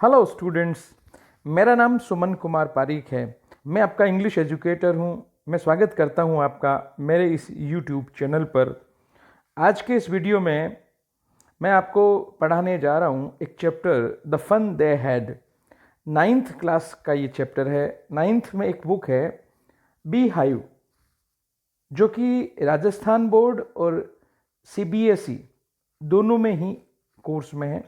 Hello students, मेरा नाम सुमन कुमार पारीक है। मैं आपका इंग्लिश एजुकेटर हूं। मैं स्वागत करता हूं आपका मेरे इस यूट्यूब चैनल पर। आज के इस वीडियो में मैं आपको पढ़ाने जा रहा हूं एक chapter the fun they had. 9th class का ये चैप्टर है। 9th में एक बुक है बी हाइव, जो कि राजस्थान बोर्ड और सीबीएसई दोनों में ही कोर्स में है।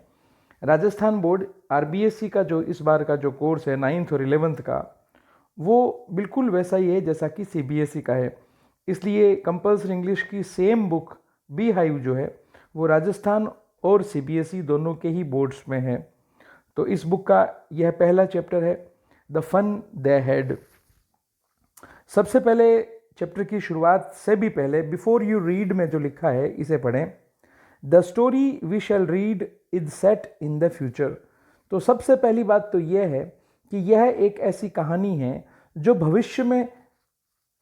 राजस्थान बोर्ड आरबीएसई का जो इस बार का जो कोर्स है 9th और 11th का, वो बिल्कुल वैसा ही है जैसा कि सीबीएसई का है। इसलिए कंपल्सरी इंग्लिश की सेम बुक बी हाइव जो है वो राजस्थान और सीबीएसई दोनों के ही बोर्ड्स में है। तो इस बुक का यह पहला चैप्टर है द फन दे हैड। सबसे पहले चैप्टर की शुरुआत से भी पहले बिफोर यू रीड में जो लिखा है इसे पढ़ें। The story we shall read is set in the future. तो सबसे पहली बात तो यह है कि यह एक ऐसी कहानी है जो भविष्य में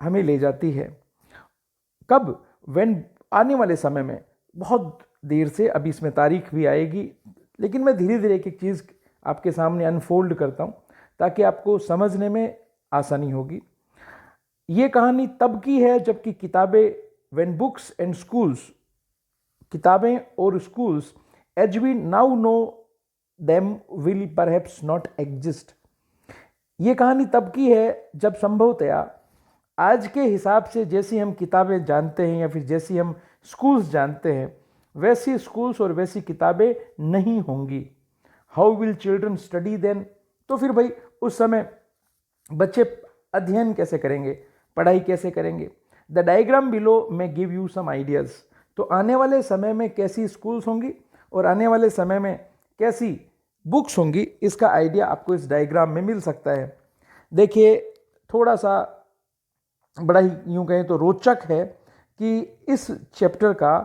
हमें ले जाती है। कब? व्हेन, आने वाले समय में, बहुत देर से। अभी इसमें तारीख भी आएगी, लेकिन मैं धीरे धीरे एक एक चीज़ आपके सामने अनफोल्ड करता हूँ ताकि आपको समझने में आसानी होगी। ये कहानी तब की है जबकि किताबें, व्हेन बुक्स एंड स्कूल्स, किताबें और schools as we now know them will perhaps not exist. ये कहानी तब की है जब संभवतया आज के हिसाब से जैसी हम किताबें जानते हैं या फिर जैसी हम स्कूल्स जानते हैं वैसी स्कूल्स और वैसी किताबें नहीं होंगी। How will children study then? तो फिर भाई उस समय बच्चे अध्ययन कैसे करेंगे, पढ़ाई कैसे करेंगे? द डायग्राम बिलो में गिव यू सम आइडियाज़। तो आने वाले समय में कैसी स्कूल्स होंगी और आने वाले समय में कैसी बुक्स होंगी, इसका आइडिया आपको इस डायग्राम में मिल सकता है। देखिए, थोड़ा सा बड़ा ही यूँ कहें तो रोचक है कि इस चैप्टर का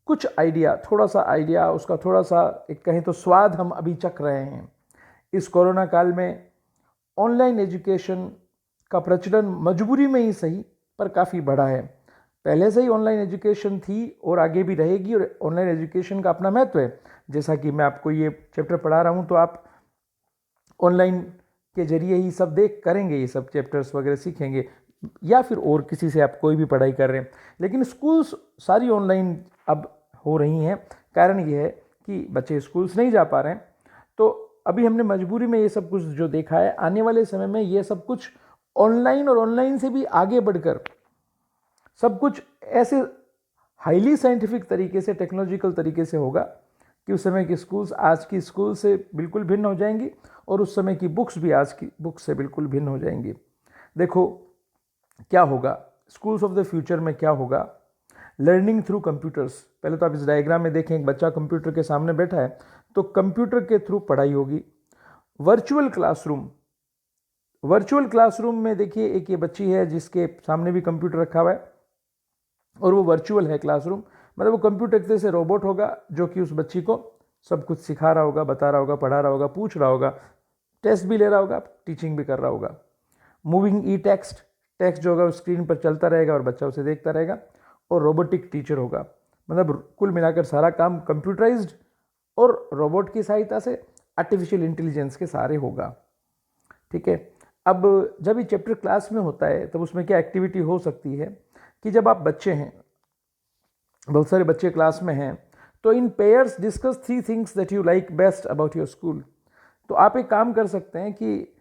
कुछ आइडिया, थोड़ा सा आइडिया, उसका थोड़ा सा एक कहें तो स्वाद हम अभी चख रहे हैं। इस कोरोना काल में ऑनलाइन एजुकेशन का प्रचलन मजबूरी में ही सही पर काफ़ी बढ़ा है। पहले से ही ऑनलाइन एजुकेशन थी और आगे भी रहेगी, और ऑनलाइन एजुकेशन का अपना महत्व है। जैसा कि मैं आपको ये चैप्टर पढ़ा रहा हूँ तो आप ऑनलाइन के जरिए ही सब देख करेंगे, ये सब चैप्टर्स वगैरह सीखेंगे, या फिर और किसी से आप कोई भी पढ़ाई कर रहे हैं। लेकिन स्कूल्स सारी ऑनलाइन अब हो रही हैं। कारण ये है कि बच्चे स्कूल्स नहीं जा पा रहे हैं, तो अभी हमने मजबूरी में ये सब कुछ जो देखा है। आने वाले समय में ये सब कुछ ऑनलाइन और ऑनलाइन से भी आगे बढ़कर सब कुछ ऐसे हाईली साइंटिफिक तरीके से, टेक्नोलॉजिकल तरीके से होगा कि उस समय की स्कूल्स आज की स्कूल से बिल्कुल भिन्न हो जाएंगी और उस समय की बुक्स भी आज की बुक्स से बिल्कुल भिन्न हो जाएंगी। देखो क्या होगा स्कूल्स ऑफ द फ्यूचर में, क्या होगा। Learning through computers. पहले तो आप इस डायग्राम में देखें, एक बच्चा कंप्यूटर के सामने बैठा है तो कंप्यूटर के थ्रू पढ़ाई होगी। वर्चुअल क्लासरूम, वर्चुअल क्लासरूम में देखिए एक ये बच्ची है जिसके सामने भी कंप्यूटर रखा हुआ है और वो वर्चुअल है क्लासरूम। मतलब वो कंप्यूटर के से रोबोट होगा जो कि उस बच्ची को सब कुछ सिखा रहा होगा, बता रहा होगा, पढ़ा रहा होगा, पूछ रहा होगा, टेस्ट भी ले रहा होगा, टीचिंग भी कर रहा होगा। मूविंग ई टेक्स्ट, टेक्स्ट जो होगा स्क्रीन पर चलता रहेगा और बच्चा उसे देखता रहेगा। और रोबोटिक टीचर होगा, मतलब कुल मिलाकर सारा काम कंप्यूटराइज्ड और रोबोट की सहायता से, आर्टिफिशियल इंटेलिजेंस के सहारे होगा। ठीक है। अब जब ये चैप्टर क्लास में होता है तब उसमें क्या एक्टिविटी हो सकती है कि जब आप बच्चे हैं, बहुत सारे बच्चे क्लास में हैं, तो इन pairs discuss 3 things that you like best about your school. तो आप एक काम कर सकते हैं कि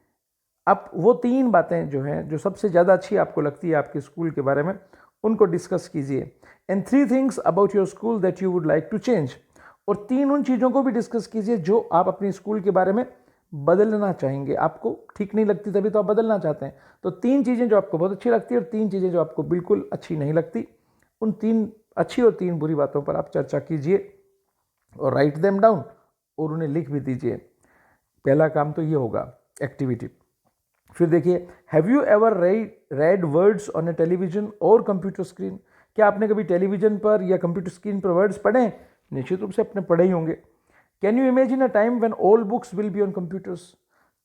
आप वो 3 बातें जो हैं जो सबसे ज़्यादा अच्छी आपको लगती है आपके स्कूल के बारे में, उनको डिस्कस कीजिए। And 3 things about your school that you would like to change. और 3 उन चीज़ों को भी डिस्कस कीजिए जो आप अपने स्कूल के बारे में बदलना चाहेंगे। आपको ठीक नहीं लगती तभी तो आप बदलना चाहते हैं। तो 3 चीज़ें जो आपको बहुत अच्छी लगती है और 3 चीज़ें जो आपको बिल्कुल अच्छी नहीं लगती, उन 3 अच्छी और 3 बुरी बातों पर आप चर्चा कीजिए और राइट देम डाउन और उन्हें लिख भी दीजिए। पहला काम तो ये होगा, एक्टिविटी। फिर देखिए, have you ever read words on A television और कंप्यूटर स्क्रीन? क्या आपने कभी टेलीविजन पर या कंप्यूटर स्क्रीन पर वर्ड्स पढ़े हैं? निश्चित रूप से अपने पढ़े ही होंगे। Can you imagine a time when all books will be on computers?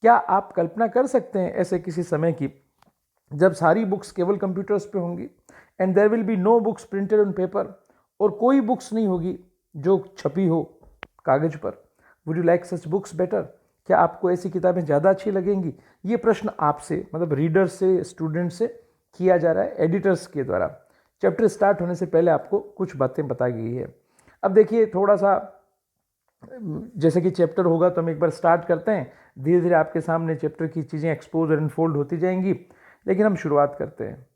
क्या आप कल्पना कर सकते हैं ऐसे किसी समय की जब सारी बुक्स केवल कंप्यूटर्स पे होंगी? And there will be no books printed on paper, और कोई बुक्स नहीं होगी जो छपी हो कागज पर। Would you like such books better? क्या आपको ऐसी किताबें ज़्यादा अच्छी लगेंगी? ये प्रश्न आपसे, मतलब रीडर से, स्टूडेंट से किया जा रहा है एडिटर्स के द्वारा। चैप्टर स्टार्ट होने से पहले आपको कुछ बातें बताई गई है। अब देखिए, थोड़ा सा जैसे कि चैप्टर होगा तो हम एक बार स्टार्ट करते हैं, धीरे धीरे आपके सामने चैप्टर की चीज़ें एक्सपोज और इनफोल्ड होती जाएंगी, लेकिन हम शुरुआत करते हैं।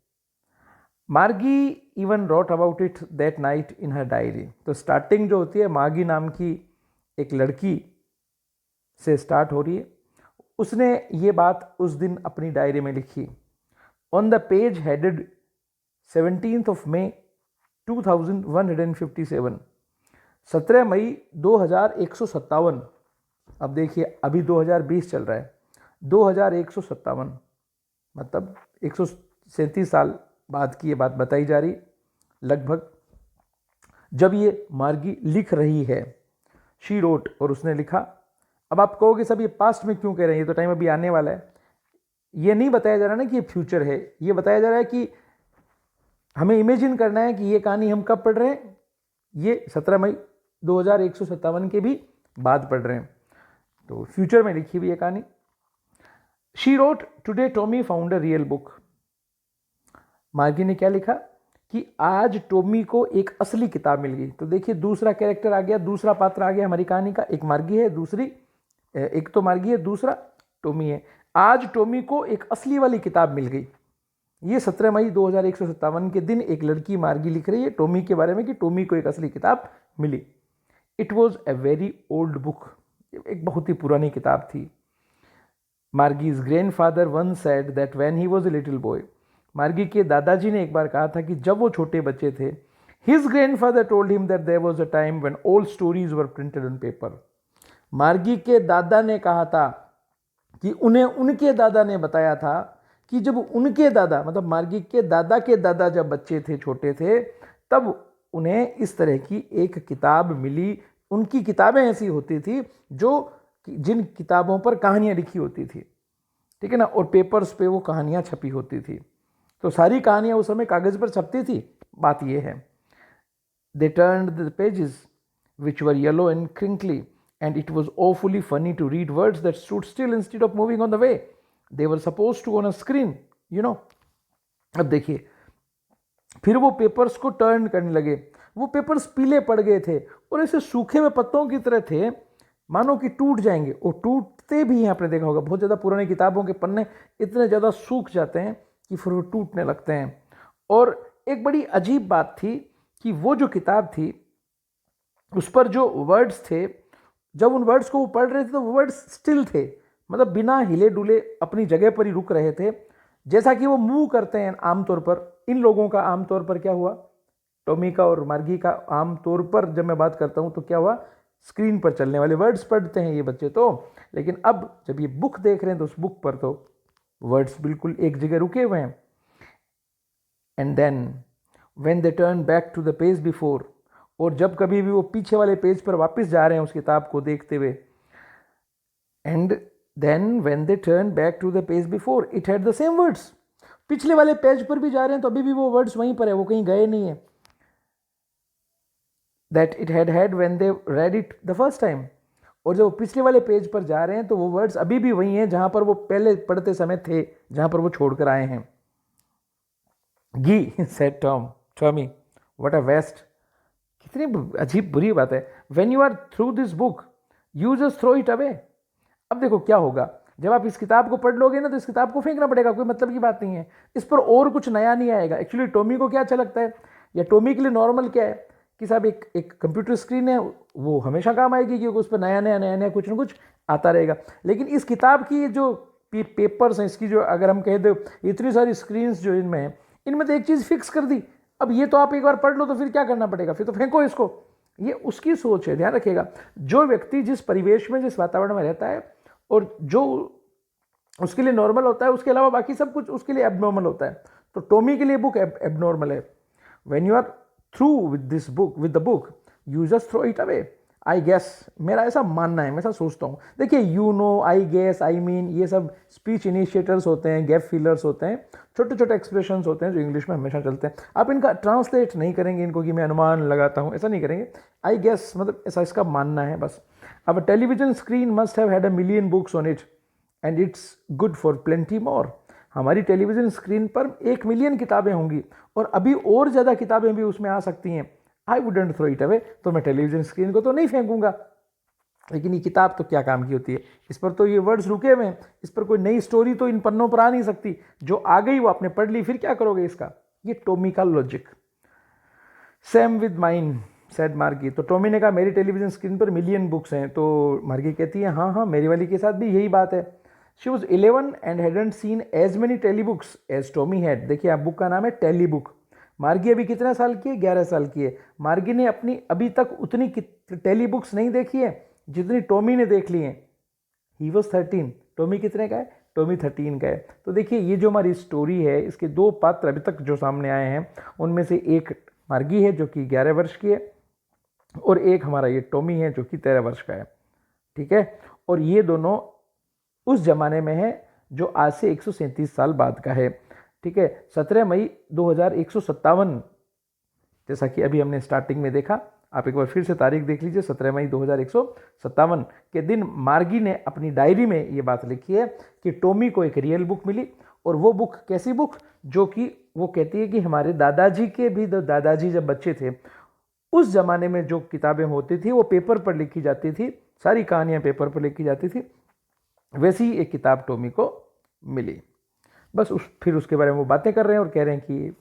Margie even wrote about it that night in her diary. तो स्टार्टिंग जो होती है, मार्गी नाम की एक लड़की से स्टार्ट हो रही है। उसने ये बात उस दिन अपनी डायरी में लिखी। On the page headed 17th of May 2157, 17 मई 2157। अब देखिए, अभी 2020 चल रहा है, 2157 मतलब 137 साल बाद की ये बात बताई जा रही लगभग, जब ये मार्गी लिख रही है। शी रोट, और उसने लिखा। अब आप कहोगे सब ये पास्ट में क्यों कह रहे हैं, ये तो टाइम अभी आने वाला है। ये नहीं बताया जा रहा ना कि ये फ्यूचर है, ये बताया जा रहा है कि हमें इमेजिन करना है कि ये कहानी हम कब पढ़ रहे हैं, ये 17 मई 2157 के भी बाद पढ़ रहे हैं, तो फ्यूचर में लिखी हुई ये कहानी। She wrote, today Tommy found a real book. मार्गी ने क्या लिखा कि आज टॉमी को एक असली किताब मिल गई। तो देखिए, दूसरा कैरेक्टर आ गया, दूसरा पात्र आ गया हमारी कहानी का। एक मार्गी है, एक तो मार्गी है, दूसरा टॉमी है। आज टॉमी को एक असली वाली किताब मिल गई। ये 17 मई 2157 के दिन एक लड़की मार्गी लिख रही है टॉमी के बारे में कि टॉमी को एक असली किताब मिली। It was a very old book, एक बहुत ही पुरानी किताब थी। Margie's grandfather once said that when he was a little boy. Margie के दादाजी ने एक बार कहा था कि जब वो छोटे बच्चे थे, his grandfather told him that there was a time when old stories were printed on paper. Margie के दादा ने कहा था कि उन्हें उनके दादा ने बताया था कि जब उनके दादा, मतलब मार्गी के दादा जब बच्चे थे, छोटे थे, तब उन्हें इस तरह की एक किताब मिली। उनकी किताबें ऐसी होती थी जिन किताबों पर कहानियां लिखी होती थी, ठीक है ना, और पेपर्स पे वो कहानियां छपी होती थी। तो सारी कहानियां उस समय कागज पर छपती थी। बात यह है, दे turned the pages which were yellow and crinkly, and it was awfully funny to read words that stood still instead of moving on the way they were supposed to on a screen, you know. अब देखिए, फिर वो papers को turn करने लगे। वो papers पीले पड़ गए थे और ऐसे सूखे हुए पत्तों की तरह थे, मानो कि टूट जाएंगे, और टूटते भी हैं। आपने देखा होगा, बहुत ज़्यादा पुरानी किताबों के पन्ने इतने ज़्यादा सूख जाते हैं कि फिर वो टूटने लगते हैं। और एक बड़ी अजीब बात थी कि वो जो किताब थी उस पर जो वर्ड्स थे, जब उन वर्ड्स को वो पढ़ रहे थे तो वो वर्ड्स स्टिल थे, मतलब बिना हिले डुले अपनी जगह पर ही रुक रहे थे, जैसा कि वो मूव करते हैं आमतौर पर। इन लोगों का आमतौर पर क्या हुआ, टॉमी का और मार्गी का आमतौर पर जब मैं बात करता हूँ तो क्या हुआ, स्क्रीन पर चलने वाले वर्ड्स पढ़ते हैं ये बच्चे तो, लेकिन अब जब ये बुक देख रहे हैं तो उस बुक पर तो वर्ड्स बिल्कुल एक जगह रुके हुए हैं। And then when they turn back to the page before, और जब कभी भी वो पीछे वाले पेज पर वापस जा रहे हैं उस किताब को देखते हुए, and then when they turn back to the page before it had the same words. पिछले वाले पेज पर भी जा रहे हैं तो अभी भी वो वर्ड्स वहीं पर है, वो कहीं गए नहीं है, that it had when they read it the first time. और जब वो पिछले वाले पेज पर जा रहे हैं तो वो वर्ड्स अभी भी वही हैं जहां पर वो पहले पढ़ते समय थे, जहां पर वो छोड़कर आए हैं। Gee said Tommy, what a waste. कितनी अजीब बुरी बात है। When you are through this book you just throw it away. अब देखो क्या होगा, जब आप इस किताब को पढ़ लोगे ना तो इस किताब को फेंकना पड़ेगा, कोई मतलब की बात नहीं है, इस पर और कुछ नया नहीं आएगा। एक्चुअली टॉमी को क्या अच्छा लगता है, या टॉमी के लिए नॉर्मल क्या है कि साहब एक कंप्यूटर स्क्रीन है, वो हमेशा काम आएगी क्योंकि उस पर नया नया कुछ ना कुछ आता रहेगा। लेकिन इस किताब की जो पेपर्स हैं, इसकी जो अगर हम कह दो इतनी सारी स्क्रीन्स जो इनमें हैं, इनमें तो एक चीज़ फिक्स कर दी, अब ये तो आप एक बार पढ़ लो तो फिर क्या करना पड़ेगा, फिर तो फेंको इसको। ये उसकी सोच है, ध्यान रखिएगा। जो व्यक्ति जिस परिवेश में, जिस वातावरण में रहता है और जो उसके लिए नॉर्मल होता है, उसके अलावा बाकी सब कुछ उसके लिए एबनॉर्मल होता है। तो टॉमी के लिए बुक एबनॉर्मल है। When you are through with the book you just throw it away. I guess, मेरा ऐसा मानना है, मैं ऐसा सोचता हूँ। देखिए, you know, I guess, I mean, ये सब स्पीच इनिशिएटर्स होते हैं, गैप फिलर्स होते हैं, छोटे छोटे एक्सप्रेशंस होते हैं जो इंग्लिश में हमेशा चलते हैं। आप इनका ट्रांसलेट नहीं करेंगे इनको कि मैं अनुमान लगाता हूँ, ऐसा नहीं करेंगे। आई गेस मतलब ऐसा इसका मानना है बस। Our television screen must have had a million books on it and it's good for plenty more. हमारी टेलीविजन स्क्रीन पर 1 मिलियन किताबें होंगी और अभी और ज़्यादा किताबें भी उसमें आ सकती हैं। I wouldn't throw it away, तो मैं टेलीविजन स्क्रीन को तो नहीं फेंकूंगा, लेकिन ये किताब तो क्या काम की होती है, इस पर तो ये वर्ड्स रुके हुए हैं, इस पर कोई नई स्टोरी तो इन पन्नों पर आ नहीं सकती, जो आ गई वो आपने पढ़ ली, फिर क्या करोगे इसका। ये टॉमी का logic. Same with mine said मार्गी। तो टॉमी ने कहा मेरी टेलीविजन स्क्रीन पर मिलियन बुक्स हैं। तो मार्गी कहती है हाँ हाँ मेरी वाली के साथ भी यही बात है। She was 11 and hadn't seen as many telebooks as Tommy had. देखिए आप बुक का नाम है टेली बुक। मार्गी अभी कितने साल की है, 11 साल की है। मार्गी ने अपनी अभी तक उतनी टेली बुक्स नहीं देखी है जितनी टॉमी ने देख ली है। ही वॉज 13, टॉमी कितने का है, टॉमी 13 का है। तो देखिए ये जो हमारी स्टोरी है इसके 2 पात्र अभी तक जो सामने आए हैं उनमें से एक मार्गी है जो कि 11 वर्ष की है और एक हमारा ये टॉमी है जो कि 13 वर्ष का है। ठीक है, और ये दोनों उस जमाने में है जो आज से 137 साल बाद का है। ठीक है, 17 मई 2157, जैसा कि अभी हमने स्टार्टिंग में देखा। आप एक बार फिर से तारीख देख लीजिए, 17 मई 2157 के दिन मार्गी ने अपनी डायरी में ये बात लिखी है कि टॉमी को एक रियल बुक मिली। और वो बुक कैसी बुक, जो कि वो कहती है कि हमारे दादाजी के भी दादाजी जब बच्चे थे उस जमाने में जो किताबें होती थी वो पेपर पर लिखी जाती थी, सारी कहानियां पेपर पर लिखी जाती थी, वैसी ही एक किताब टॉमी को मिली। बस फिर उसके बारे में वो बातें कर रहे हैं और कह रहे हैं कि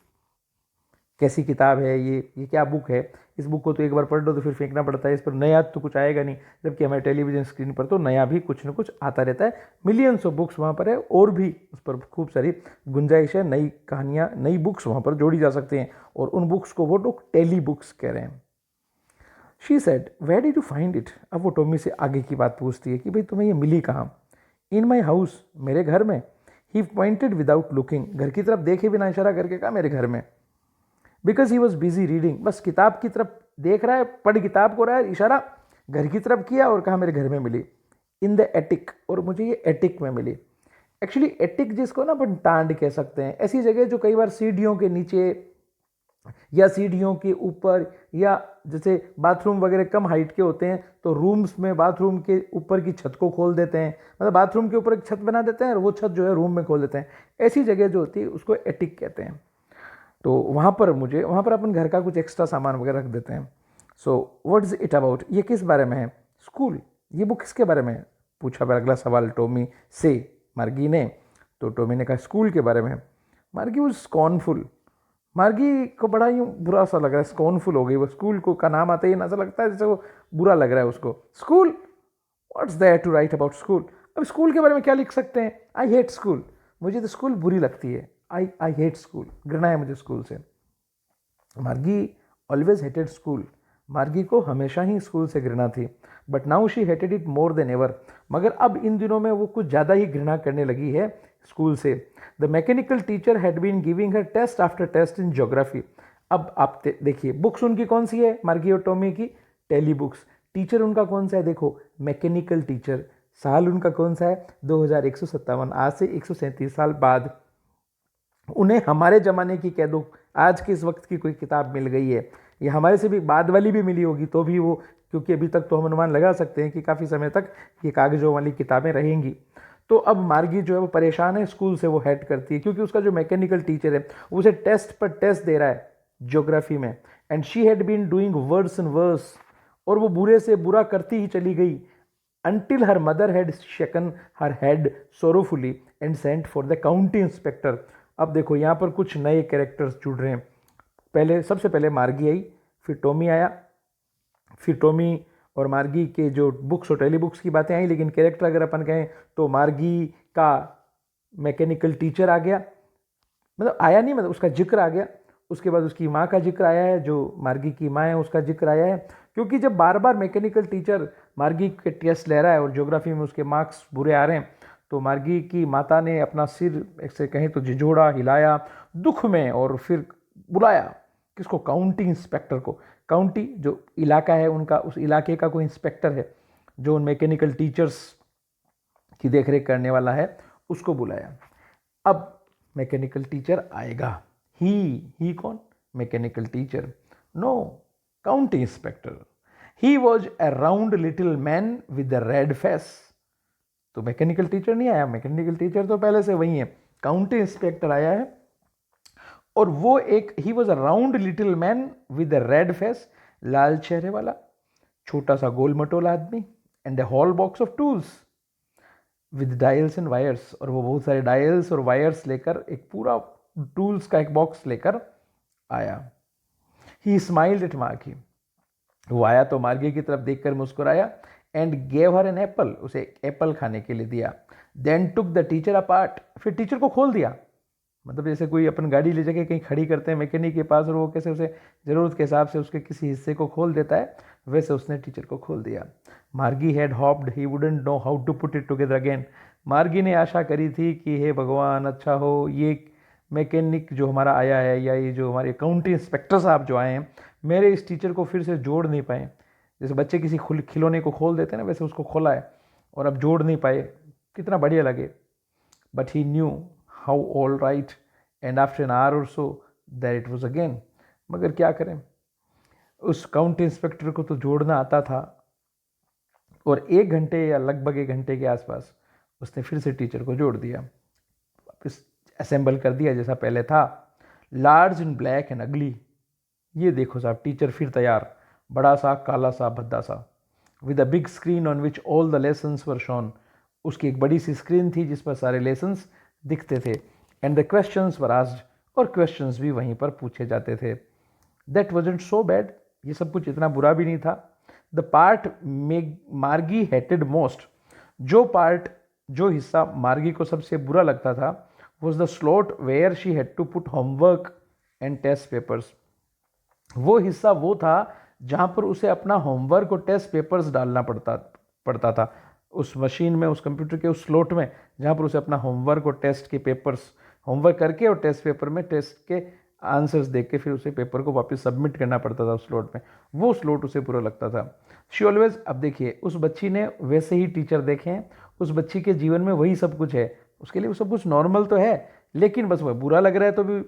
कैसी किताब है ये क्या बुक है, इस बुक को तो एक बार पढ़ लो तो फिर फेंकना पड़ता है, इस पर नया तो कुछ आएगा नहीं। जबकि हमारे टेलीविजन स्क्रीन पर तो नया भी कुछ न कुछ आता रहता है। मिलियंस ऑफ बुक्स वहाँ पर है और भी उस पर खूब सारी गुंजाइश है, नई कहानियाँ नई बुक्स वहाँ पर जोड़ी जा सकती हैं और उन बुक्स को वो लोग टेली बुक्स कह रहे हैं। She said where did you find it. अब वो टॉमी से आगे की बात पूछती है कि भाई तुम्हें ये मिली कहाँ। इन माई हाउस, मेरे घर में। ही पॉइंटेड विदाउट लुकिंग, घर की तरफ देखे बिना इशारा करके कहा मेरे घर में। Because he was busy reading, बस किताब की तरफ देख रहा है, पढ़ किताब को रहा है, इशारा घर की तरफ किया और कहा मेरे घर में मिली। इन द एटिक, और मुझे ये एटिक में मिली। एक्चुअली एटिक जिसको ना अपन टांड कह सकते हैं, ऐसी जगह जो कई बार सीढ़ियों के नीचे या सीढ़ियों के ऊपर, या जैसे बाथरूम वगैरह कम हाइट के होते हैं तो रूम्स में बाथरूम के ऊपर की छत को खोल देते हैं, मतलब बाथरूम के ऊपर एक छत बना देते हैं और वो छत जो है रूम में खोल देते हैं। ऐसी जगह जो होती है उसको एटिक कहते हैं। तो वहाँ पर अपन घर का कुछ एक्स्ट्रा सामान वगैरह रख देते हैं। So what is it about, ये किस बारे में है। स्कूल, ये बुक किसके बारे में है, पूछा फिर अगला सवाल टॉमी से मार्गी ने। तो टॉमी ने कहा स्कूल के बारे में। मार्गी वॉज स्कॉर्नफुल, मार्गी को बड़ा यूँ बुरा सा लग रहा है, स्कॉर्नफुल हो गई वो। स्कूल को का नाम आता ही ऐसा लगता है जैसे वो बुरा लग रहा है उसको। School, what's there to write about school. अब स्कूल के बारे में क्या लिख सकते हैं। आई हेट स्कूल, मुझे तो स्कूल बुरी लगती है। आई हेट स्कूल, घृणा है मुझे स्कूल से। मार्गी ऑलवेज हेटेड स्कूल, मार्गी को हमेशा ही स्कूल से घृणा थी। But now she hated it more than ever, मगर अब इन दिनों में वो कुछ ज़्यादा ही घृणा करने लगी है स्कूल से। The mechanical teacher had been giving her test after test in geography. अब आप देखिए बुक्स उनकी कौन सी है, मार्गी और टॉमी की टेली बुक्स। टीचर उनका कौन सा है, देखो मैकेनिकल टीचर। साल उनका कौन सा है, 2157, आज से 137 साल बाद। उन्हें हमारे ज़माने की कह दो, आज के इस वक्त की कोई किताब मिल गई है, या हमारे से भी बाद वाली भी मिली होगी तो भी वो, क्योंकि अभी तक तो हम अनुमान लगा सकते हैं कि काफ़ी समय तक ये कागज़ों वाली किताबें रहेंगी। तो अब मार्गी जो है वो परेशान है, स्कूल से वो हेड करती है क्योंकि उसका जो मैकेनिकल टीचर है उसे टेस्ट पर टेस्ट दे रहा है ज्योग्राफी में। And she had been doing worse and worse, और वो बुरे से बुरा करती ही चली गई। until her mother had shaken her head sorrowfully and sent for the county inspector। अब देखो यहाँ पर कुछ नए कैरेक्टर्स जुड़ रहे हैं। सबसे पहले मार्गी आई, फिर टॉमी आया, फिर टॉमी और मार्गी के जो बुक्स और टेली बुक्स की बातें आई, लेकिन कैरेक्टर अगर अपन कहें तो मार्गी का मैकेनिकल टीचर आ गया, मतलब आया नहीं, मतलब उसका जिक्र आ गया। उसके बाद उसकी माँ का जिक्र आया है, जो मार्गी की माँ है उसका जिक्र आया है। क्योंकि जब बार बार मैकेनिकल टीचर मार्गी के टेस्ट ले रहा है और ज्योग्राफी में उसके मार्क्स बुरे आ रहे हैं, तो मार्गी की माता ने अपना सिर ऐसे कहें तो झिझोड़ा, हिलाया दुख में, और फिर बुलाया किसको, काउंटी इंस्पेक्टर को। काउंटी जो इलाका है उनका, उस इलाके का कोई इंस्पेक्टर है जो उन मैकेनिकल टीचर्स की देखरेख करने वाला है, उसको बुलाया। अब मैकेनिकल टीचर आएगा, ही कौन, mechanical teacher, no county inspector. He was a round little man with a red face. तो मैकेनिकल टीचर नहीं आया, मैकेनिकल टीचर तो पहले से वही है, काउंटी इंस्पेक्टर आया है। और वो एक he was a round little man with a red face, लाल चेहरे वाला छोटा सा गोल मटोल आदमी, and a whole box of tools with dials and wires. और वो बहुत सारे डायल्स और वायर्स लेकर एक पूरा टूल्स का एक बॉक्स लेकर आया। ही स्माइल्ड एट मार्गी। वो आया तो मार्गी की तरफ देखकर मुस्कुराया, and gave her an apple, उसे एक एप्पल खाने के लिए दिया। Then took the teacher apart, फिर टीचर को खोल दिया। मतलब जैसे कोई अपन गाड़ी ले जाके कहीं खड़ी करते हैं मैकेनिक के पास, और वो कैसे उसे ज़रूरत के हिसाब से उसके किसी हिस्से को खोल देता है, वैसे उसने टीचर को खोल दिया। Margie had hoped, he wouldn't know how to put it together again. Margie ने आशा करी थी कि हे भगवान, अच्छा हो ये मैकेनिक जो हमारा आया है, या ये जो हमारे काउंटी इंस्पेक्टर साहब जो आए हैं, मेरे इस टीचर को फिर से जोड़ नहीं पाए। जैसे बच्चे किसी खिलौने को खोल देते हैं ना, वैसे उसको खोला है और अब जोड़ नहीं पाए, कितना बढ़िया लगे। But he knew how all right, and after an hour or so that it was again. मगर क्या करें, उस काउंटी इंस्पेक्टर को तो जोड़ना आता था, और 1 घंटे या लगभग 1 घंटे के आसपास उसने फिर से टीचर को जोड़ दिया, वापस असेंबल कर दिया जैसा पहले था। लार्ज इन ब्लैक एंड अगली, ये देखो साहब टीचर फिर तैयार, बड़ा सा काला सा भद्दा सा, with a big screen on which all the lessons were shown. उसकी एक बड़ी सी स्क्रीन थी जिस पर सारे लेसन्स दिखते थे, and the questions were asked, और क्वेश्चंस भी वहीं पर पूछे जाते थे। दैट वॉजंट सो बैड, ये सब कुछ इतना बुरा भी नहीं था। The part Margie hated most, जो हिस्सा मार्गी को सबसे बुरा लगता था, was the slot where she had to put homework and test papers. वो हिस्सा वो था जहाँ पर उसे अपना होमवर्क और टेस्ट पेपर्स डालना पड़ता था उस मशीन में, उस कंप्यूटर के उस स्लॉट में, जहाँ पर उसे अपना होमवर्क और टेस्ट के पेपर्स, होमवर्क करके और टेस्ट पेपर में टेस्ट के आंसर्स देख के फिर उसे पेपर को वापस सबमिट करना पड़ता था उस स्लॉट में। वो स्लॉट उसे बुरा लगता था। शी ऑलवेज, अब देखिए उस बच्ची ने वैसे ही टीचर देखे हैं, उस बच्ची के जीवन में वही सब कुछ है, उसके लिए वो सब कुछ नॉर्मल तो है, लेकिन बस वह बुरा लग रहा है तो भी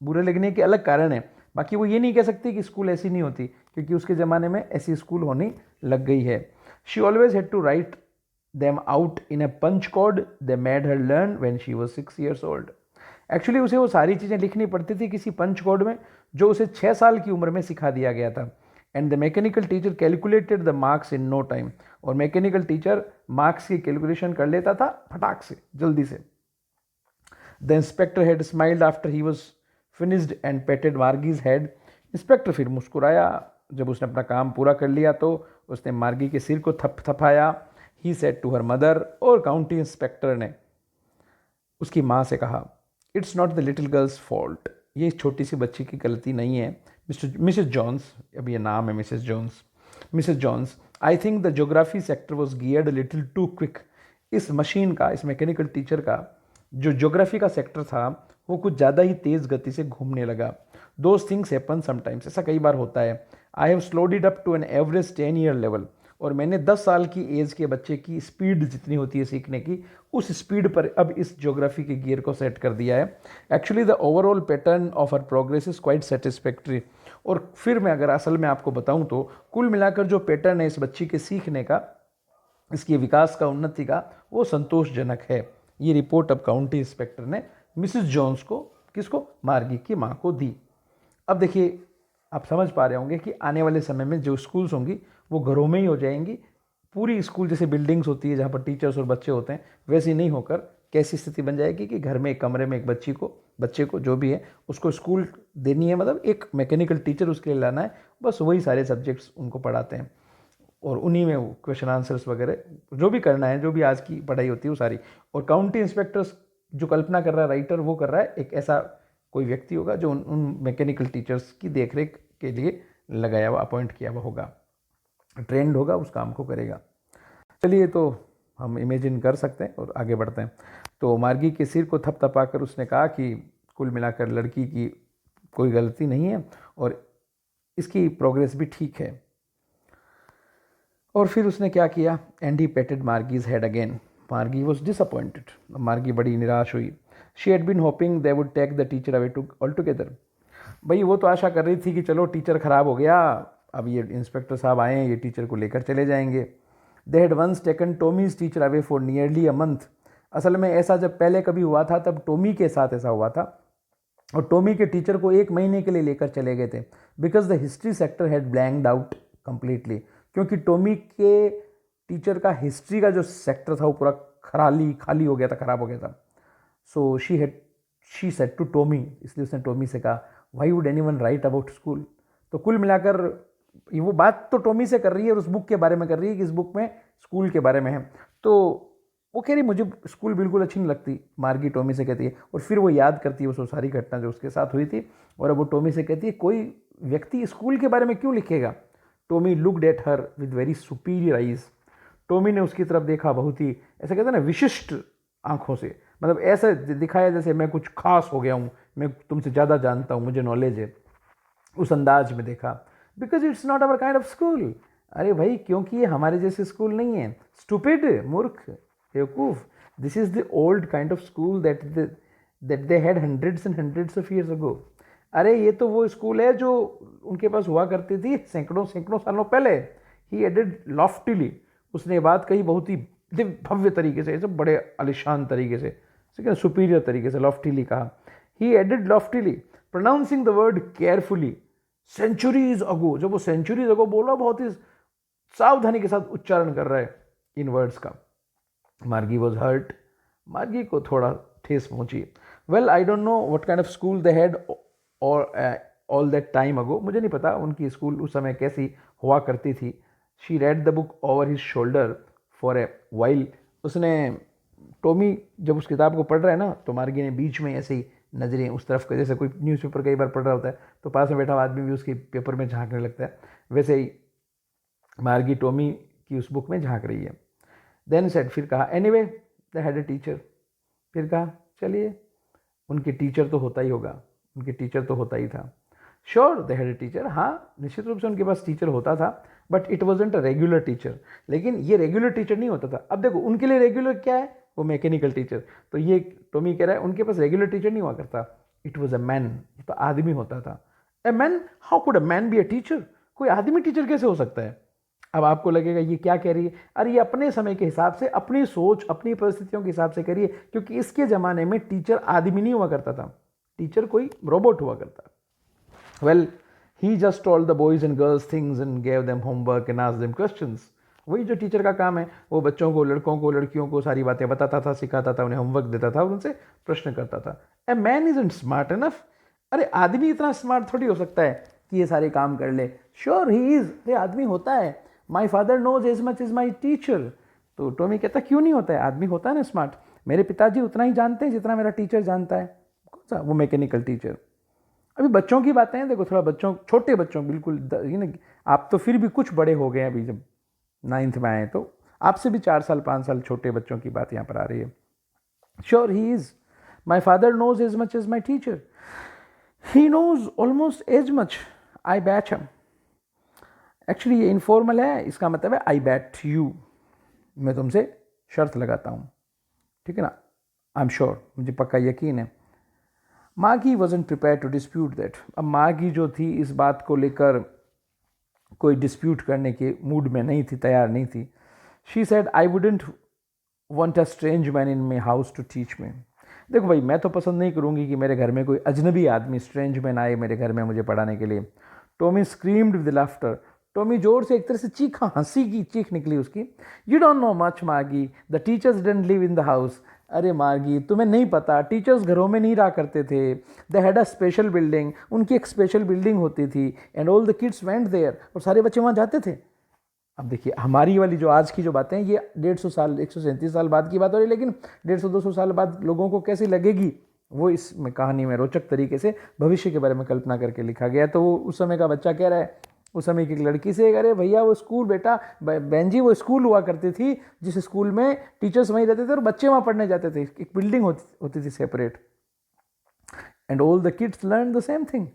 बुरे लगने के अलग कारण है। बाकी वो ये नहीं कह सकती कि स्कूल ऐसी नहीं होती, क्योंकि उसके ज़माने में ऐसी स्कूल होने लग गई है। She always had to write them out in a punch code they made her learn when she was 6 years old। Actually उसे वो सारी चीज़ें लिखनी पड़ती थी किसी पंच कोड में, जो उसे 6 साल की उम्र में सिखा दिया गया था। And the mechanical teacher calculated the marks in no time, और मैकेनिकल टीचर मार्क्स की कैलकुलेशन कर लेता था फटाक से, जल्दी से। The inspector had smiled after he was finished and patted Margie's head. Inspector फिर मुस्कुराया जब उसने अपना काम पूरा कर लिया, तो उसने मार्गी के सिर को थपथपाया। He said to her mother, और काउंटी इंस्पेक्टर ने उसकी माँ से कहा, it's not the little girl's fault, ये छोटी सी बच्ची की गलती नहीं है। मिसेस जॉन्स, अब ये नाम है Mrs Jones, I think the geography sector was geared little too quick. इस मशीन का, इस मैकेनिकल टीचर का जो ज्योग्राफी का सेक्टर था, वो कुछ ज़्यादा ही तेज़ गति से घूमने लगा। दोज थिंग्स हैपन समटाइम्स, ऐसा कई बार होता है। I have slowed it up to an average 10 year level, और मैंने 10 साल की एज के बच्चे की स्पीड जितनी होती है सीखने की, उस स्पीड पर अब इस ज्योग्राफी के गियर को सेट कर दिया है। Actually the overall pattern of her progress is quite satisfactory. और फिर मैं अगर असल में आपको बताऊं तो कुल मिलाकर जो पैटर्न है इस बच्ची के सीखने का, इसके विकास का, उन्नति का, वो संतोषजनक है। ये रिपोर्ट अब काउंटी इंस्पेक्टर ने मिसेस जॉन्स को, किसको, मार्गी की माँ को दी। अब देखिए आप समझ पा रहे होंगे कि आने वाले समय में जो स्कूल्स होंगी वो घरों में ही हो जाएंगी। पूरी स्कूल जैसे बिल्डिंग्स होती है जहाँ पर टीचर्स और बच्चे होते हैं, वैसी नहीं होकर कैसी स्थिति बन जाएगी कि घर में एक कमरे में एक बच्चे को जो भी है उसको स्कूल देनी है, मतलब एक मैकेनिकल टीचर उसके लिए लाना है, बस वही सारे सब्जेक्ट्स उनको पढ़ाते हैं, और उन्हीं में वो क्वेश्चन आंसर्स वगैरह जो भी करना है, जो भी आज की पढ़ाई होती है वो सारी। और काउंटी इंस्पेक्टर्स जो कल्पना कर रहा है राइटर, वो कर रहा है एक ऐसा कोई व्यक्ति होगा जो उन मैकेनिकल टीचर्स की देखरेख के लिए लगाया हुआ, अपॉइंट किया हुआ होगा, ट्रेंड होगा, उस काम को करेगा। चलिए तो हम इमेजिन कर सकते हैं और आगे बढ़ते हैं। तो मार्गी के सिर को थपथपाकर उसने कहा कि कुल मिलाकर लड़की की कोई गलती नहीं है और इसकी प्रोग्रेस भी ठीक है। और फिर उसने क्या किया, and he patted Margie's head again. Margie was disappointed, Margie बड़ी निराश हुई। She had been hoping they would take the teacher away to altogether. भाई वो तो आशा कर रही थी कि चलो टीचर ख़राब हो गया, अब ये इंस्पेक्टर साहब आए हैं, ये टीचर को लेकर चले जाएंगे। They had once taken Tommy's teacher away for nearly a month. असल में ऐसा जब पहले कभी हुआ था तब टॉमी के साथ ऐसा हुआ था, और टॉमी के टीचर को 1 महीने के लिए लेकर चले गए थे, because the history sector had blanked out completely, क्योंकि टॉमी के टीचर का हिस्ट्री का जो सेक्टर था वो पूरा खाली हो गया था, खराब हो गया था। So she said to Tommy, इसलिए उसने टॉमी से कहा why would anyone write about school. तो कुल मिलाकर वो बात तो टॉमी से कर रही है और उस बुक के बारे में कर रही है कि इस बुक में स्कूल के बारे में है। तो वो कह रही मुझे स्कूल बिल्कुल अच्छी नहीं लगती, मार्गी टॉमी से कहती है, और फिर वो याद करती है वो सारी घटना जो उसके साथ हुई थी, और अब वो टॉमी से कहती है कोई व्यक्ति स्कूल के बारे में क्यों लिखेगा। Tommy looked at her with very superior eyes. Tommy ने उसकी तरफ देखा बहुत ही, ऐसा कहते हैं ना, विशिष्ट आंखों से, मतलब ऐसा दिखाया जैसे मैं कुछ खास हो गया हूँ, मैं तुमसे ज़्यादा जानता हूँ, मुझे नॉलेज है, उस अंदाज में देखा। Because it's not our kind of school. अरे भाई, क्योंकि ये हमारे जैसे स्कूल नहीं है। स्टूपिड, मूर्ख, बेवकूफ, this is the old kind of school that they had hundreds and hundreds of years ago. अरे ये तो वो स्कूल है जो उनके पास हुआ करती थी सैकड़ों सालों पहले। ही एडेड लॉफ्टिली, उसने ये बात कही बहुत ही भव्य तरीके से, सब बड़े आलिशान तरीके से, सुपीरियर तरीके से लॉफ्टिली कहा। He added loftily, pronouncing the word carefully, centuries ago. जब वो सेंचुरीज अगो बोला, बहुत ही सावधानी के साथ उच्चारण कर रहा है इन वर्ड्स का। मार्गी वॉज हर्ट, मार्गी को थोड़ा ठेस पहुंची। Well, I don't know what kind of school they had और ऑल दैट टाइम अगो, मुझे नहीं पता उनकी स्कूल उस समय कैसी हुआ करती थी। She read the book over his shoulder for a while. उसने, टॉमी जब उस किताब को पढ़ रहा है ना, तो मार्गी ने बीच में ऐसे ही नजरें उस तरफ के, जैसे कोई न्यूज़पेपर कई बार पढ़ रहा होता है तो पास में बैठा हुआ आदमी भी उसके पेपर में झांकने लगता है, वैसे ही मार्गी टॉमी की उस बुक में झांक रही है। देन सेड, फिर कहा, anyway they had a teacher. फिर कहा चलिए, उनके टीचर तो होता ही होगा, उनके टीचर तो होता ही था। Sure they had a teacher, हाँ निश्चित रूप से उनके पास टीचर होता था, but it wasn't a regular teacher. लेकिन ये रेगुलर टीचर नहीं होता था। अब देखो, उनके लिए रेगुलर क्या है, वो मैकेनिकल टीचर। तो ये टॉमी कह रहा है उनके पास रेगुलर टीचर नहीं हुआ करता, इट वॉज अ मैन, तो आदमी होता था। A man, how could a man be a teacher, कोई आदमी टीचर कैसे हो सकता है। अब आपको लगेगा ये क्या कह रही है, अरे ये अपने समय के हिसाब से, अपनी सोच, अपनी परिस्थितियों के हिसाब से कह रही है, क्योंकि इसके ज़माने में टीचर आदमी नहीं हुआ करता था, टीचर कोई रोबोट हुआ करता। Well, he just told the boys and girls things and gave them homework and asked them questions. वही जो टीचर का काम है, वो बच्चों को, लड़कों को, लड़कियों को सारी बातें बताता था, सिखाता था, उन्हें होमवर्क देता था और उनसे प्रश्न करता था। A man isn't smart enough, अरे आदमी इतना स्मार्ट थोड़ी हो सकता है कि ये सारे काम कर ले। श्योर ही इज, अरे आदमी होता है। My father knows as much as my teacher. तो टॉमी कहता क्यों नहीं होता है, आदमी होता है ना स्मार्ट। मेरे पिताजी उतना ही जानते हैं जितना मेरा टीचर जानता है। कौन सा, वो मैकेनिकल टीचर। अभी बच्चों की बातें हैं, देखो थोड़ा बच्चों, छोटे बच्चों, बिल्कुल आप तो फिर भी कुछ बड़े हो गए हैं, अभी जब 9th में आए तो आपसे भी 4 साल 5 साल छोटे बच्चों की बात यहाँ पर आ रही है। Sure he is, my father knows as much as my teacher, he knows almost as much, I bet him. Actually ये इनफॉर्मल है, इसका मतलब है आई बैट यू, मैं तुमसे शर्त लगाता हूँ, ठीक है ना, आई एम श्योर, मुझे पक्का यकीन है। मागी wasn't prepared to dispute that. अब मागी जो थी इस बात को लेकर कोई डिस्प्यूट करने के मूड में नहीं थी, तैयार नहीं थी। She said, I wouldn't want a strange man in my house to teach me. देखो भाई, मैं तो पसंद नहीं करूँगी कि मेरे घर में कोई अजनबी आदमी, स्ट्रेंज मैन आए मेरे घर में मुझे पढ़ाने के लिए। Tommy screamed with laughter, Tommy जोर से एक तरह से चीखा, हंसी की चीख निकली उसकी। यू डोंट नो मच मार्गी, the teachers didn't live in the house. अरे मार्गी, तुम्हें नहीं पता, टीचर्स घरों में नहीं रहा करते थे। They had a special building, उनकी एक स्पेशल बिल्डिंग होती थी, and all the kids went there, और सारे बच्चे वहाँ जाते थे। अब देखिए, हमारी वाली जो आज की जो बातें हैं, ये 150 साल, 137 साल बाद की बात हो रही है, लेकिन 150-200 साल बाद लोगों को कैसी लगेगी, वो इस कहानी में रोचक तरीके से भविष्य के बारे में कल्पना करके लिखा गया है। तो वो उस समय का बच्चा कह रहा है उस समय की एक लड़की से, अरे भैया वो स्कूल, बेटा बहन जी, वो स्कूल हुआ करती थी जिस स्कूल में टीचर्स वहीं रहते थे और बच्चे वहाँ पढ़ने जाते थे, एक बिल्डिंग होती थी separate, and all the kids learn the same thing.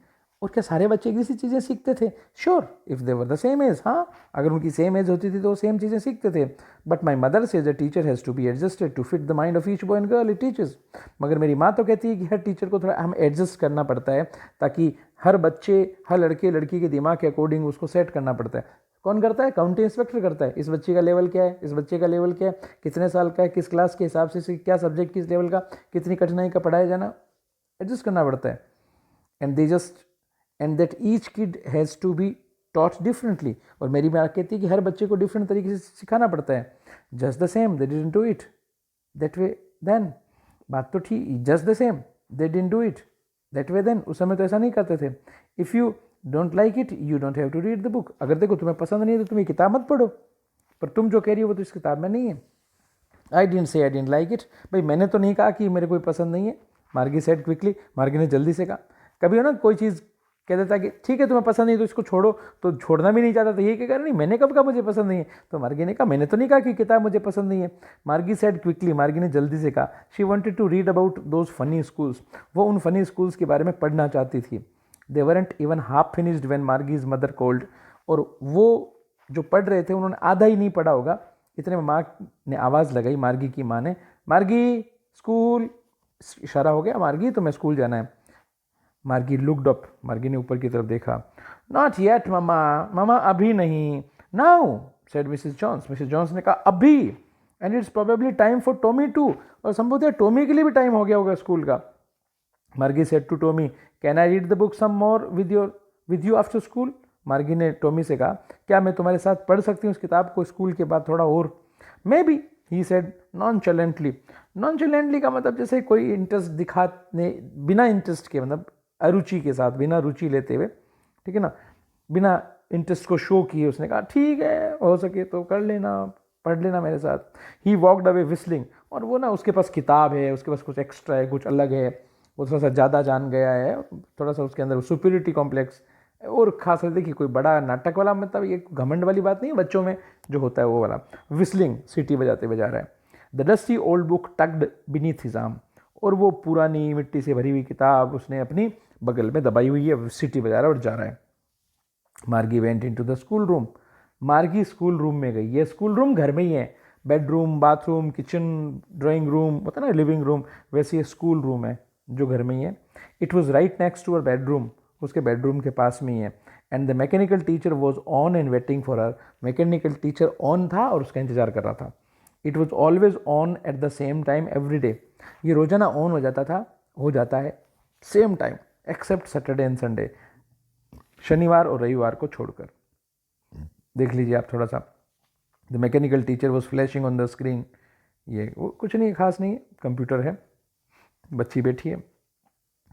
और क्या सारे बच्चे एक जैसी चीज़ें सीखते थे? Sure, if they were the same age, हाँ, अगर उनकी सेम एज होती थी तो वो सेम चीज़ें सीखते थे। But my mother says the teacher has to be adjusted to fit the mind of each boy and girl it teaches. मगर मेरी माँ तो कहती है कि हर टीचर को थोड़ा हम एडजस्ट करना पड़ता है ताकि हर बच्चे, हर लड़के लड़की के दिमाग के अकॉर्डिंग उसको सेट करना पड़ता है। कौन करता है? काउंटी इंस्पेक्टर करता है। इस बच्चे का लेवल क्या है, इस बच्चे का लेवल क्या है, कितने साल का है, किस क्लास के हिसाब से क्या सब्जेक्ट किस लेवल का, कितनी कठिनाई का पढ़ाया जाना, एडजस्ट करना पड़ता है। And they just and that each kid has to be taught differently. और मेरी बात कहती है कि हर बच्चे को डिफरेंट तरीके से सिखाना पड़ता है। Just the same they didn't do it that way then. बात तो ठीक, just the same they didn't do it that way then. उस समय तो ऐसा नहीं करते थे। If you don't like it you don't have to read the book. अगर देखो तुम्हें पसंद नहीं है तो तुम ये किताब मत पढ़ो, पर तुम जो कह रही हो वो तो इस किताब में नहीं है। I didn't say I didn't like it. भाई मैंने तो नहीं कहा कि मेरे कोई पसंद नहीं है। मार्गी सेड क्विकली। मार्गी ने जल्दी से कहा। कभी हो ना कोई चीज़ कह देता कि ठीक है तुम्हें पसंद नहीं तो इसको छोड़ो, तो छोड़ना भी नहीं चाहता तो ये क्या कर नहीं, मैंने कब कहा मुझे पसंद नहीं है। तो मार्गी ने कहा मैंने तो नहीं कहा कि किताब मुझे पसंद नहीं है। मार्गी सेड क्विकली। मार्गी ने जल्दी से कहा। She wanted to read about those funny schools. वो उन फनी स्कूल्स के बारे में पढ़ना चाहती थी। They weren't even half finished when Margie's mother called. और वो जो पढ़ रहे थे उन्होंने आधा ही नहीं पढ़ा होगा, इतने में माँ ने आवाज़ लगाई, मार्गी की माँ ने, मार्गी स्कूल। इशारा हो गया, मार्गी तुम्हें स्कूल जाना है। मार्गी लुक्ड अप। मार्गी ने ऊपर की तरफ देखा। नॉट येट मामा, मामा अभी नहीं। Now said Mrs Jones. Mrs Jones ने कहा अभी। And it's probably time for Tommy too. और संभवत है टॉमी के लिए भी टाइम हो गया होगा स्कूल का। Margie said to Tommy can I read the book some more with you after school. Margie ने टॉमी से कहा क्या मैं तुम्हारे साथ पढ़ सकती हूँ इस किताब को स्कूल के बाद थोड़ा और। May be he said नॉनचलेंटली। नॉनचलेंटली का मतलब जैसे कोई इंटरेस्ट दिखाने, बिना इंटरेस्ट के, मतलब अरुचि के साथ, बिना रुचि लेते हुए, ठीक है ना, बिना इंटरेस्ट को शो किए उसने कहा ठीक है हो सके तो कर लेना, पढ़ लेना मेरे साथ। He walked away whistling. और वो ना उसके पास किताब है, उसके पास कुछ एक्स्ट्रा है, कुछ अलग है, वो थोड़ा सा ज़्यादा जान गया है, थोड़ा सा उसके अंदर सुपीरियरिटी कॉम्प्लेक्स। और खास कर देखिए कोई बड़ा नाटक वाला, मतलब ये घमंड वाली बात नहीं है, बच्चों में जो होता है वो वाला। विस्लिंग, सीटी बजाते बजा रहा है। The dusty old book tugged beneath his arm. और वो पुरानी मिट्टी से भरी हुई किताब उसने अपनी बगल में दबाई हुई है, सीटी बजा रहा है और जा रहा है। मार्गी went into the school room. मार्गी स्कूल रूम में गई। ये स्कूल रूम घर में ही है, bedroom, bathroom, kitchen, drawing room होता है ना, लिविंग रूम, वैसे ये स्कूल रूम है जो घर में ही है। It was right next to her bedroom. उसके बेडरूम के पास में ही है। And the mechanical teacher was on and waiting for her. Mechanical teacher on था और उसका इंतजार कर रहा था। It was always on at the same time every day. ये रोजाना ऑन हो जाता था, हो जाता है same time, except Saturday and Sunday, शनिवार और रविवार को छोड़कर। देख लीजिए आप थोड़ा सा। The mechanical teacher was flashing on the screen. ये वो कुछ नहीं, खास नहीं है, कंप्यूटर है, बच्ची बैठी है,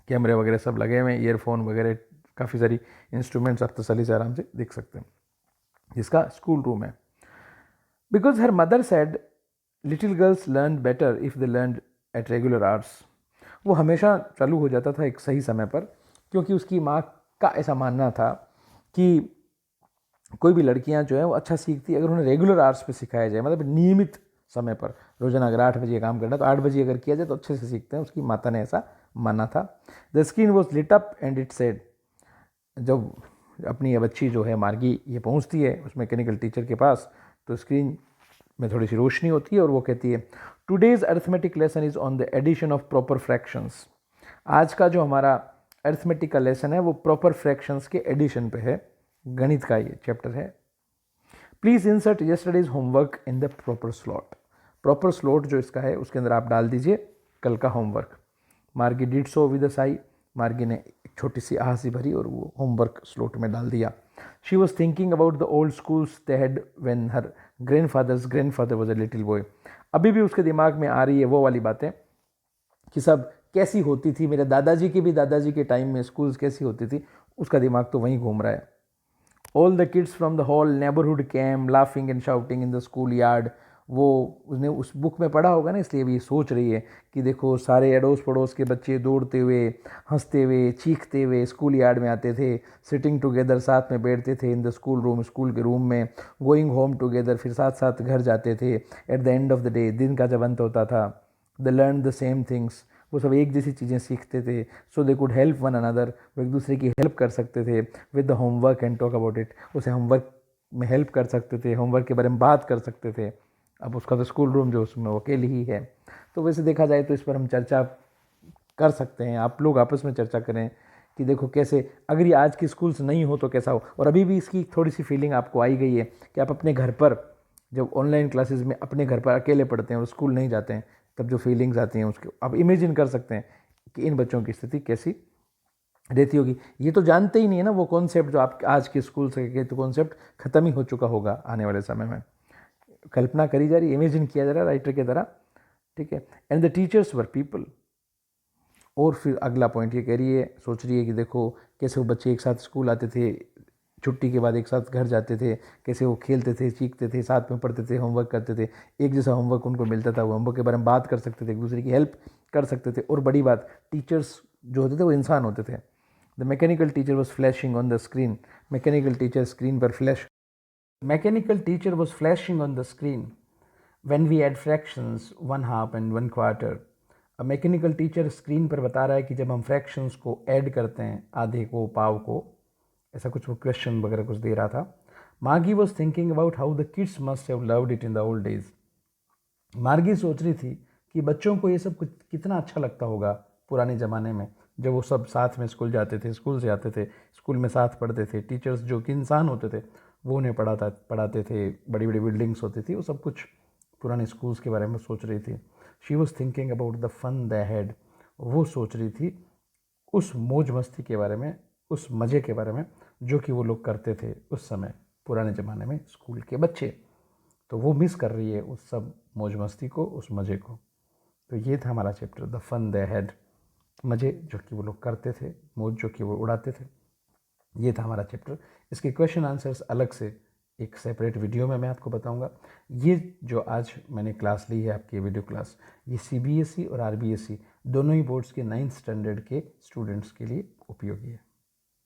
कैमरे वगैरह सब लगे हुए हैं, ईयरफोन वगैरह, काफ़ी सारी इंस्ट्रूमेंट्स आप तसल्ली से आराम से देख सकते हैं। जिसका स्कूल रूम है। Because her mother said little girls learn better if they learn at regular hours. वो हमेशा चालू हो जाता था एक सही समय पर, क्योंकि उसकी माँ का ऐसा मानना था कि कोई भी लड़कियां जो है वो अच्छा सीखती है अगर उन्हें रेगुलर आवर्स पे सिखाया जाए, मतलब नियमित समय पर। रोजाना अगर 8 बजे काम करना तो 8 बजे अगर किया जाए तो अच्छे से सीखते हैं। उसकी माता ने ऐसा माना था। The screen was lit up and it said. जब अपनी बच्ची जो है मार्गी ये पहुंचती है उस मैकेनिकल टीचर के पास, तो स्क्रीन में थोड़ी सी रोशनी होती है और वो कहती है today's arithmetic lesson is on the addition of proper fractions. आज का जो हमारा अरिथमेटिक का लेसन है वो प्रॉपर फ्रैक्शंस के एडिशन पे है, गणित का ये चैप्टर है। Please insert yesterday's homework in the proper slot. Proper slot जो इसका है उसके अंदर आप डाल दीजिए कल का होमवर्क। मार्गी did so with a Sai. मार्गी ने एक छोटी सी आहसी भरी और वो होमवर्क स्लॉट में डाल दिया। She was thinking about the old schools they had when her grandfather was a little boy. अभी भी उसके दिमाग में आ रही है वो वाली बातें कि सब कैसी होती थी, मेरे दादाजी के भी दादाजी के टाइम में स्कूल्स कैसी होती थी, उसका दिमाग तो वहीं घूम रहा है। All the kids from the whole neighbourhood came laughing and shouting in the school yard. वो उसने उस बुक में पढ़ा होगा ना, इसलिए भी सोच रही है कि देखो सारे अड़ोस पड़ोस के बच्चे दौड़ते हुए, हंसते हुए, चीखते हुए स्कूल यार्ड में आते थे, सिटिंग टुगेदर साथ में बैठते थे in the school room, school के रूम में, गोइंग होम टुगेदर, फिर साथ साथ घर जाते थे। At the end of the day, दिन का जब अंत होता था, they learn the same things. वो सब एक जैसी चीज़ें सीखते थे। So they could help one another. वो एक दूसरे की हेल्प कर सकते थे with the homework and talk about it. उसे होमवर्क में हेल्प कर सकते थे, होमवर्क के बारे में बात कर सकते थे। अब उसका तो स्कूल रूम जो उसमें वो अकेले ही है। तो वैसे देखा जाए तो इस पर हम चर्चा कर सकते हैं, आप लोग आपस में चर्चा करें कि देखो कैसे, अगर ये आज के स्कूल्स नहीं हो तो कैसा हो। और अभी भी इसकी थोड़ी सी फीलिंग आपको आई गई है कि आप अपने घर पर जब ऑनलाइन क्लासेस में अपने घर पर अकेले पढ़ते हैं और स्कूल नहीं जाते हैं, तब जो फीलिंग्स आती हैं उसके आप इमेजिन कर सकते हैं कि इन बच्चों की स्थिति कैसी रहती होगी। ये तो जानते ही नहीं है ना वो कॉन्सेप्ट जो आप आज के स्कूल से के, तो कॉन्सेप्ट ख़त्म ही हो चुका होगा आने वाले समय में। कल्पना करी जा रही, इमेजिन किया जा रहा है राइटर की तरह, ठीक है। And the teachers were people. और फिर अगला पॉइंट ये कह रही है, सोच रही है कि देखो कैसे वो बच्चे एक साथ स्कूल आते थे, छुट्टी के बाद एक साथ घर जाते थे, कैसे वो खेलते थे, सीखते थे, साथ में पढ़ते थे, होमवर्क करते थे, एक जैसा होमवर्क उनको मिलता था, वो होमवर्क के बारे में बात कर सकते थे, एक दूसरे की हेल्प कर सकते थे। और बड़ी बात, टीचर्स जो होते थे वो इंसान होते थे। The mechanical teacher was flashing on the screen. Mechanical teacher screen पर flash mechanical teacher was flashing on the screen when we add fractions 1/2 and 1/4। अब मैकेनिकल टीचर स्क्रीन पर बता रहा है कि जब हम फ्रैक्शंस को ऐड करते हैं, आधे को, पाव को, ऐसा कुछ वो क्वेश्चन वगैरह कुछ दे रहा था। मार्गी was thinking about how the kids must have loved it in the old days. मार्गी सोच रही थी कि बच्चों को ये सब कुछ कितना अच्छा लगता होगा पुराने ज़माने में, जब वो सब साथ में स्कूल जाते थे, स्कूल से आते थे, स्कूल में साथ पढ़ते थे, टीचर्स जो कि इंसान होते थे वो उन्हें पढ़ाते थे, बड़ी बड़ी बिल्डिंग्स होती थी, वो सब कुछ पुराने स्कूल्स के बारे में सोच रही थी। She was thinking about the fun they had. वो सोच रही थी उस मौज मस्ती के बारे में, उस मज़े के बारे में जो कि वो लोग करते थे उस समय पुराने ज़माने में स्कूल के बच्चे। तो वो मिस कर रही है उस सब मौज मस्ती को, उस मज़े को। तो ये था हमारा chapter, the fun they had. मज़े जो कि वो लोग करते थे, मौज जो कि वो उड़ाते थे, ये था हमारा चैप्टर। इसके क्वेश्चन आंसर्स अलग से एक सेपरेट वीडियो में मैं आपको बताऊंगा। ये जो आज मैंने क्लास ली है, आपकी वीडियो क्लास, ये CBSE और RBSE दोनों ही बोर्ड्स के 9th स्टैंडर्ड के स्टूडेंट्स के लिए उपयोगी है।